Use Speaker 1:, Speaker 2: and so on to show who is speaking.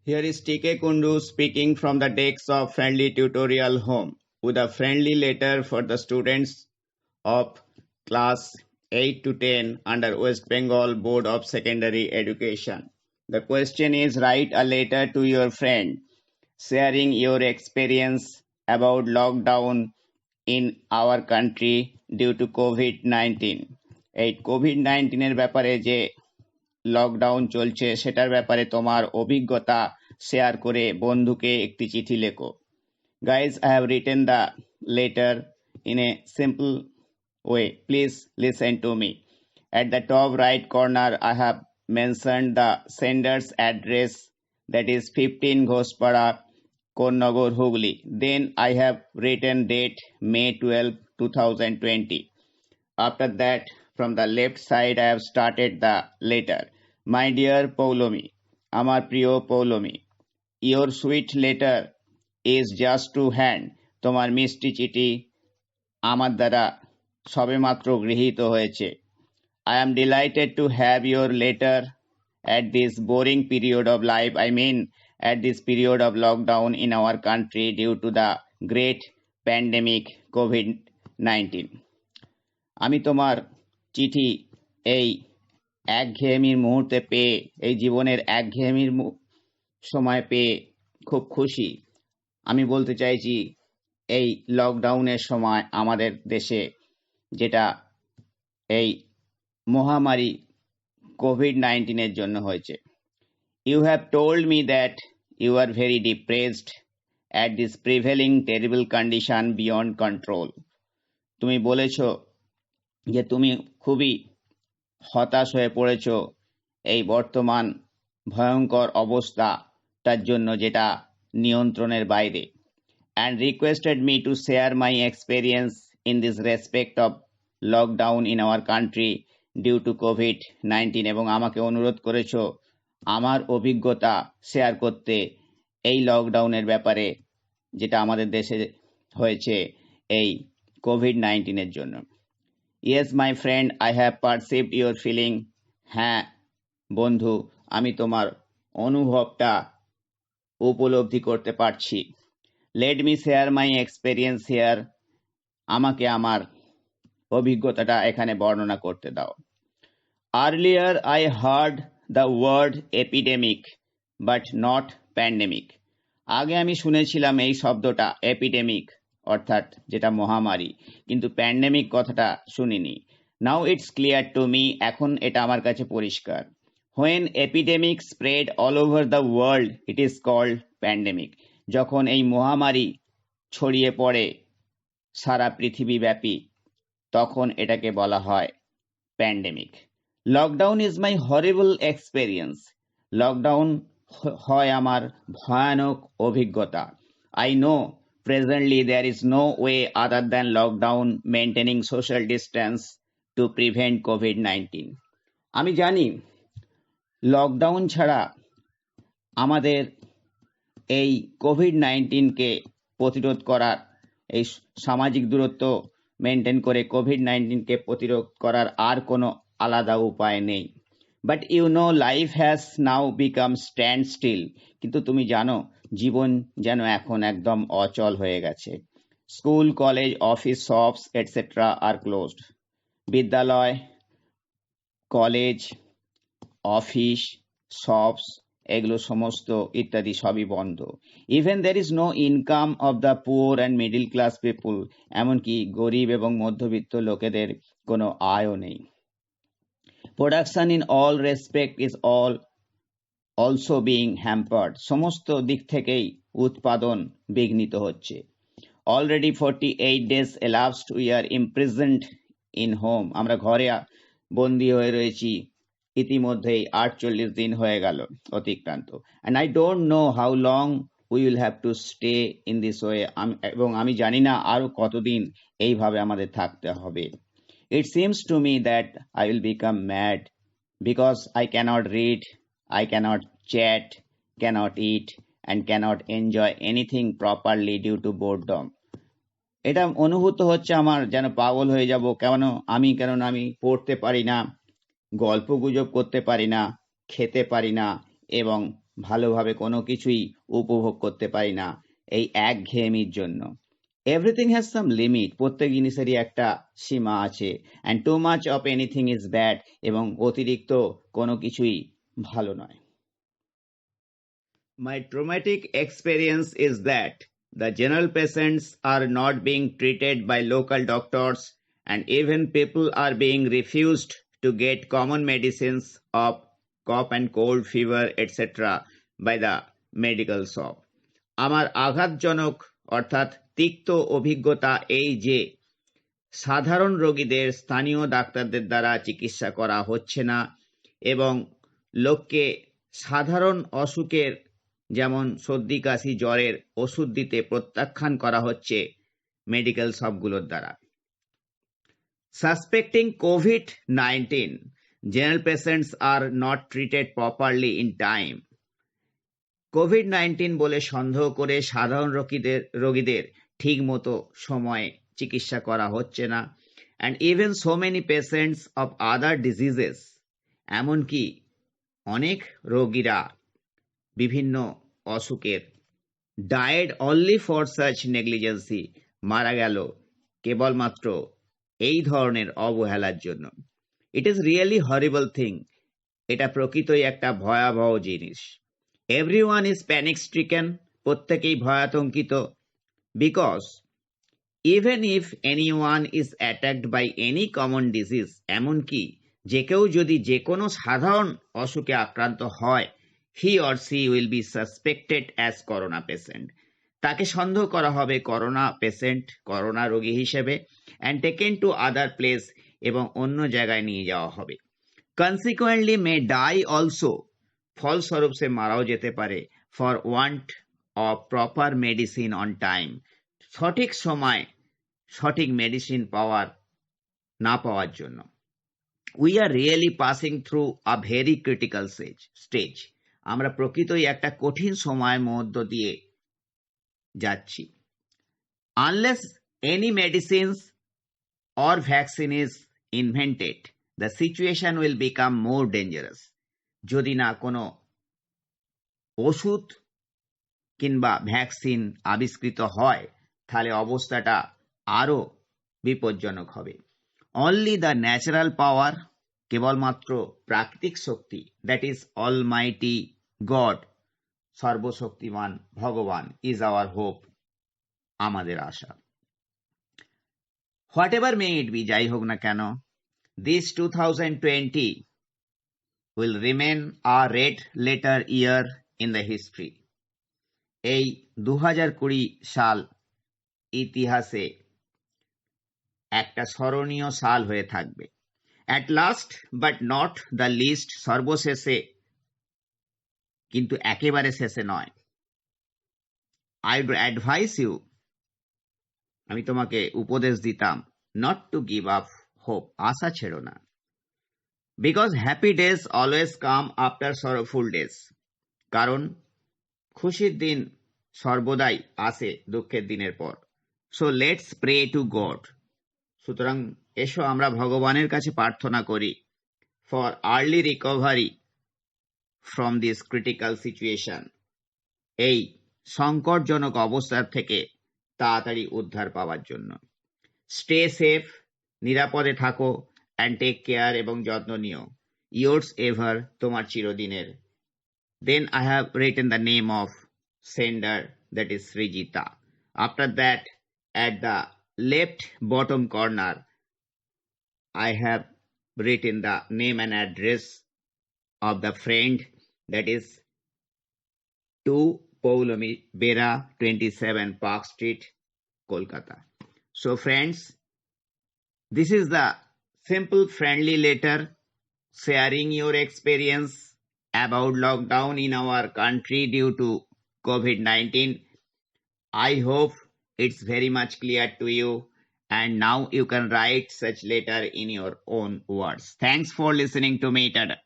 Speaker 1: Here is TK Kundu speaking from the decks of Friendly Tutorial Home with a friendly letter for the students of class 8 to 10 under West Bengal Board of Secondary Education. The question is, write a letter to your friend sharing your experience about lockdown in our country due to COVID-19. এই COVID-19 এর ব্যাপারে যে lockdown চলছে সেটার ব্যাপারে তোমার অভিজ্ঞতা share করে বন্ধুকে একটি চিঠি লেখো। Guys, I have written the letter in a simple way. Please listen to me. At the top right corner, I have mentioned the sender's address, that is 15 Ghospara, Konnagar, Hooghly. Then I have written date May 12, 2020. After that, from the left side, I have started the letter. My dear Paulomi, Amar Priyo Paulomi, your sweet letter is just to hand. তোমার মিষ্টি চিঠি আমার দ্বারা সবেমাত্র গৃহীত হয়েছে। I am delighted to have your letter at this boring period of life. I mean, at this period of lockdown in our country due to the great pandemic COVID-19. আমি তোমার চিঠি এই একঘেয়েমির মুহূর্তে পেয়ে, এই জীবনের একঘেয়েমির সময় পেয়ে খুব খুশি। আমি বলতে চাইছি এই লকডাউনের সময় আমাদের দেশে যেটা এই মহামারী কোভিড-19 এর জন্য হয়েছে। You have told me that you are very depressed at this prevailing terrible condition beyond control. তুমি বলেছো যে তুমি খুবই হতাশ হয়ে পড়েছো এই বর্তমান ভয়ঙ্কর অবস্থাটার জন্য যেটা নিয়ন্ত্রণের বাইরে, and requested me to share my experience in this respect of lockdown in our country due to COVID-19, এবং আমাকে অনুরোধ করেছো আমার অভিজ্ঞতা শেয়ার করতে এই লকডাউনের ব্যাপারে যেটা আমাদের দেশে হয়েছে এই কোভিড-19 এর জন্য। Yes, my friend, I have perceived your feeling. হ্যাঁ বন্ধু, আমি তোমার অনুভবটা উপলব্ধি করতে পারছি। Let me share my experience here. আমাকে আমার অভিজ্ঞতাটা এখানে বর্ণনা করতে দাও। Earlier I heard the word epidemic but not pandemic. আগে আমি শুনেছিলাম এই শব্দটা এপিডেমিক অর্থাৎ যেটা মহামারী, কিন্তু প্যান্ডেমিক কথাটা শুনিনি। Now it's clear to me, এখন এটা আমার কাছে পরিষ্কার। When epidemic spread all over the world, it is called pandemic. যখন এই মহামারী ছড়িয়ে পড়ে সারা পৃথিবীব্যাপী তখন এটাকে বলা হয় pandemic. Lockdown is my horrible experience. Lockdown হয় আমার ভয়ানক অভিজ্ঞতা। I know presently there is no way other than lockdown maintaining social distance to prevent COVID-19. আমি জানি লকডাউন ছাড়া আমাদের এই কোভিড-19কে প্রতিরোধ করার, এই সামাজিক দূরত্ব মেনটেন করে কোভিড-19কে প্রতিরোধ করার আর কোনো আলাদা উপায় নেই। But you know life has now become standstill. কিন্তু তুমি জানো জীবন যেন এখন একদম অচল হয়ে গেছে। School, college, office, shops etcetera are closed. বিদ্যালয়, কলেজ, অফিস, শপস এগুলো সমস্ত ইত্যাদি সবই বন্ধ। Even there is no income of the poor and middle class people, এমনকি গরিব এবং মধ্যবিত্ত লোকেদের কোনো আয়ও নেই। Production in all respect is also being hampered, সমস্ত দিক থেকেই উৎপাদন বিঘ্নিত হচ্ছে। Already 48 days elapsed, we are imprisoned in home, আমরা ঘরে বন্দী হয়ে রয়েছি ইতিমধ্যেই 48 দিন হয়ে গেল অতিক্রান্ত। and I don't know how long we will have to stay in this way, এবং আমি জানি না আরো কতদিন এইভাবে আমাদের থাকতে হবে। It seems to me that I will become mad because I cannot read, I cannot chat, cannot eat and cannot enjoy anything properly due to boredom. এটা অনুভূত হচ্ছে আমার যেন পাগল হয়ে যাব, কেননা আমি পড়তে পারি না, গল্প গুজব করতে পারি না, খেতে পারি না এবং ভালোভাবে কোনো কিছুই উপভোগ করতে পারি না এই একঘেয়েমির জন্য। এভরিথিং হ্যাজ সাম লিমিট, প্রত্যেক জিনিসেরই একটা সীমা আছে। And too much of anything is bad, এবং অতিরিক্ত কোনো কিছুই ভালো নয়। My traumatic experience is that the general patients are not being treated by local doctors, and even people are being refused to get common medicines of cough and cold, fever, etc. by the medical shop. আমার আঘাতজনক অর্থাৎ তিক্ত অভিজ্ঞতা এই যে সাধারণ রোগীদের স্থানীয় ডাক্তারদের দ্বারা চিকিৎসা করা হচ্ছে না, এবং লোককে সাধারণ অসুখের যেমন সর্দি কাশি জ্বরের ওষুধ দিতে প্রত্যাখ্যান করা হচ্ছে মেডিকেল শপগুলোর দ্বারা। Suspecting COVID-19, general patients are not treated properly in time. COVID-19 বলে সন্দেহ করে সাধারণ রোগীদের ঠিক মতো সময়ে চিকিৎসা করা হচ্ছে না। And even so many patients of other diseases, এমনকি অনেক রোগীরা বিভিন্ন অসুখের died only for such negligency, মারা গেল কেবলমাত্র এই ধরনের অবহেলার জন্য। It is really horrible thing, এটা প্রকৃতই একটা ভয়াবহ জিনিস। এভরিওয়ান ইজ প্যানিক স্ট্রিকেন, প্রত্যেকেই ভয়াতঙ্কিত। Because even if anyone is attacked by any common disease, এমনকি যে কেউ যদি যে কোনো সাধারণ অসুখে আক্রান্ত হয়, he or she will be suspected as corona patient, তাকে সন্দেহ করা হবে করোনা পেশেন্ট, করোনা রোগী হিসেবে, and taken to other place, এবং অন্য জায়গায় নিয়ে যাওয়া হবে। Consequently may die also, ফলস্বরূপ সে মারাও যেতে পারে, for want of proper medicine on time, সঠিক সময় সঠিক মেডিসিন না পাওয়ার জন্য। We are really passing through a very critical stage, আমরা প্রকৃতই একটা কঠিন সময়ের মধ্য দিয়ে যাচ্ছি। Unless any medicines or vaccine is invented, the situation will become more dangerous. যদি না কোনো ওষুধ কিংবা ভ্যাকসিন আবিষ্কৃত হয়, তাহলে অবস্থাটা আরো বিপজ্জনক হবে। Only the natural power, কেবলমাত্র প্রাকৃতিক শক্তি, that is almighty God, সর্বশক্তিমান ভগবান, is our hope, আমাদের আশা। Whatever may it be, যাই হোক না কেন, this 2020 will remain a red letter year in the history. এই 2020 সাল ইতিহাসে একটা স্মরণীয় সাল হয়ে থাকবে। At last but not the least, সর্বশেষে কিন্তু একেবারে শেষে নয়, I would advise you, আমি তোমাকে উপদেশ দিতাম, not to give up hope, আশা ছেড়ো না। Because happy days always come after sorrowful days, কারণ খুশির দিন সর্বদাই আসে দুঃখের দিনের পর। So let's pray to God, সুতরাং এসো আমরা ভগবানের কাছে প্রার্থনা করি for early recovery from this critical situation, এই সংকটজনক অবস্থার থেকে তাড়াতাড়ি উদ্ধার পাওয়ার জন্য। Stay safe, নিরাপদে থাকো, and take care, এবং যত্ন নিও। Yours ever, তোমার চিরদিনের। Then I have written the name of sender, that is Srijita. After that, at the left bottom corner, I have written the name and address of the friend, that is 2 Poulomi Bera 27 Park Street, Kolkata. So friends, this is the simple friendly letter sharing your experience about lockdown in our country due to COVID-19. I hope it's very much clear to you, and now you can write such letter in your own words. Thanks for listening to me. Tada.